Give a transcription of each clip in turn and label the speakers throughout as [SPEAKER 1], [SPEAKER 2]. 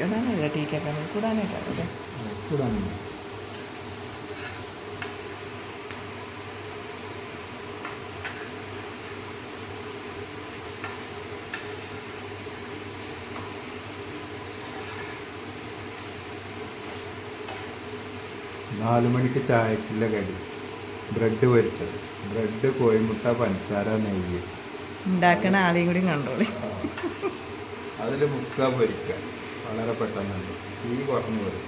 [SPEAKER 1] അതാണ് ടീക്കൊക്കെ കൂടാനായിട്ടല്ലേ
[SPEAKER 2] കൂടാനുണ്ട്. നാല് മണിക്ക് ചായക്കുള്ള കടി ബ്രെഡ് പൊരിച്ചത്, ബ്രെഡ് കോഴിമുട്ട പഞ്ചസാര നെയ്യ്
[SPEAKER 1] ഉണ്ടാക്കണ ആളെയും കൂടി കണ്ടോളി.
[SPEAKER 2] അതിൽ മുക്ക പൊരിക്കുക വളരെ പെട്ടെന്നുണ്ട്, തീ കുറഞ്ഞു വരും.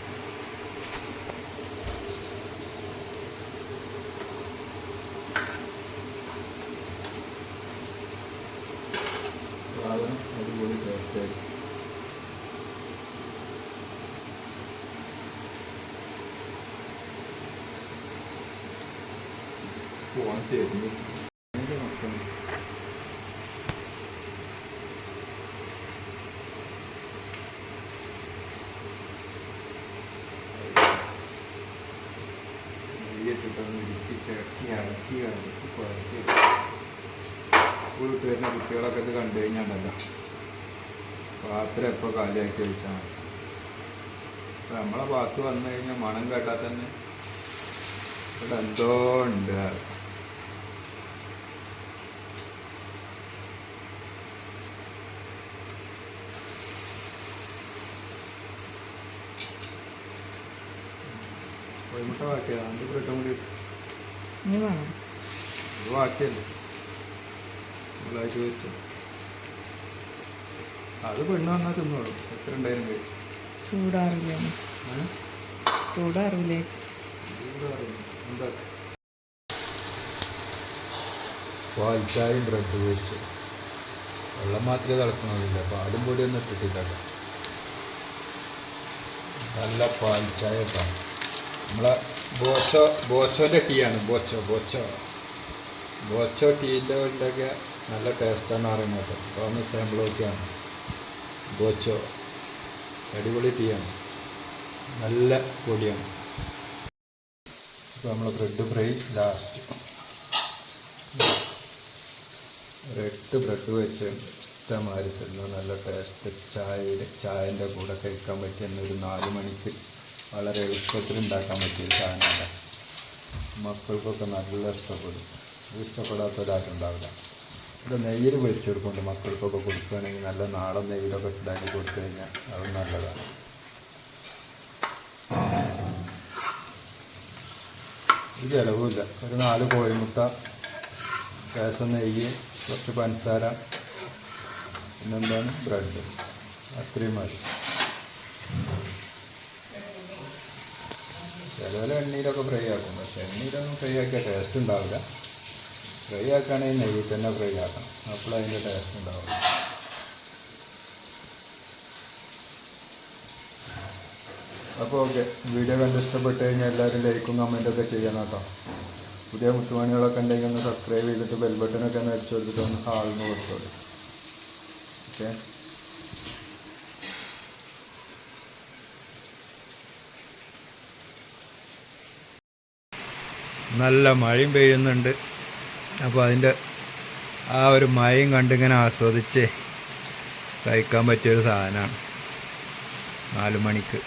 [SPEAKER 2] സാധനം അടിപൊളി ടേസ്റ്റായി. പോകാൻ തരുന്നു സ്കൂളിൽ വരുന്ന കുട്ടികളൊക്കെ ഇത് കണ്ടു കഴിഞ്ഞാണ്ടല്ലോ പാത്രം എപ്പോൾ കാലിയാക്കി വെച്ചാൽ മതി. അപ്പം നമ്മളെ ഭാഗത്ത് വന്നു കഴിഞ്ഞാൽ മണം കേട്ടാൽ തന്നെ ഇവിടെ എന്തോ ഉണ്ട്. കോഴിമുട്ട ബാക്കിയാണ്, അതിൻ്റെ ബ്രെഡും കൂടി ഇത് ബാക്കിയല്ലേ നമ്മളായിട്ട് വെച്ചു. അത് പെണ്ണ് വന്നാൽ തിന്നോളൂ. എത്ര ഉണ്ടായാലും കഴിച്ചു.
[SPEAKER 1] ചൂടാറില്ല
[SPEAKER 2] എന്താ പാൽച്ചായും ബ്രെഡ് പൊരിച്ചു. വെള്ളം മാത്രമേ തിളക്കണമെന്നില്ല, പാലും പൊടിയൊന്നും ഇട്ടിട്ടില്ല. നല്ല പാൽച്ചായ കേട്ടോ. നമ്മളെ ബോച്ചോൻ്റെ ടീ ആണ്. ബോച്ചോ ടീൻ്റെ വീട്ടിലൊക്കെ നല്ല ടേസ്റ്റാണ് പറയുന്നത് കേട്ടോ. അപ്പോൾ ഒന്ന് സാമ്പിൾ നോക്കിയാണ്. ബോച്ചോ അടിപൊളി ടീ ആണ്, നല്ല പൊടിയാണ്. ഇപ്പോൾ നമ്മൾ ബ്രെഡ് ഫ്രൈ ലാസ്റ്റ് 8 ബ്രെഡ് വെച്ച് ഇഷ്ടമാതിരി തരുന്നു. നല്ല ടേസ്റ്റ് ചായൻ്റെ കൂടെ കഴിക്കാൻ പറ്റിയ ഒരു 4 മണിക്ക് വളരെ എളുപ്പത്തിൽ ഉണ്ടാക്കാൻ പറ്റിയ സാധനമല്ല. മക്കൾക്കൊക്കെ നല്ല ഇഷ്ടപ്പെടും. ഇഷ്ടപ്പെടാത്തൊരാളുണ്ടാവില്ല. ഇത് നെയ്യിൽ പൊരിച്ചു കൊടുക്കുന്നുണ്ട്. മക്കൾക്കൊക്കെ കൊടുക്കുകയാണെങ്കിൽ നല്ല നാടൻ നെയ്യിലൊക്കെ ഉണ്ടാക്കി കൊടുത്തു കഴിഞ്ഞാൽ അത് നല്ലതാണ്. ഇത് ചിലവില്ല. ഒരു 4 കോഴിമുട്ട, ശേഷം നെയ്യ്, കുറച്ച് പഞ്ചസാര, പിന്നെന്താണ് ബ്രെഡ്, അത്രയും മതി. ചിലവരെ എണ്ണയിലൊക്കെ ഫ്രൈ ആക്കും, പക്ഷേ എണ്ണയിലൊന്നും ഫ്രൈ ആക്കിയാൽ ടേസ്റ്റ് ഉണ്ടാവില്ല. ഫ്രൈ ആക്കുകയാണെങ്കിൽ നെയ്യിൽ തന്നെ ഫ്രൈ ആക്കണം, അപ്പോൾ അതിൻ്റെ ടേസ്റ്റ് ഉണ്ടാവില്ല. അപ്പോൾ ഓക്കെ, വീഡിയോ കണ്ട് ഇഷ്ടപ്പെട്ട് കഴിഞ്ഞാൽ എല്ലാവരും ലൈക്കും കമൻറ്റൊക്കെ ചെയ്യണം കേട്ടോ. പുതിയ മുത്തുമണികളൊക്കെ ഉണ്ടെങ്കിൽ ഒന്ന് സബ്സ്ക്രൈബ് ചെയ്തിട്ട് ബെൽ ബട്ടനൊക്കെ ഒന്ന് അടിച്ചു കൊടുത്തിട്ട് ഒന്ന് ഹാളിന്ന് കൊടുത്തോളൂ. ഓക്കെ, നല്ല മഴയും പെയ്യുന്നുണ്ട്. അപ്പോൾ അതിൻ്റെ ആ ഒരു മഴയും കണ്ടിങ്ങനെ ആസ്വദിച്ച് കഴിക്കാൻ പറ്റിയൊരു സാധനമാണ് 4 മണിക്ക്.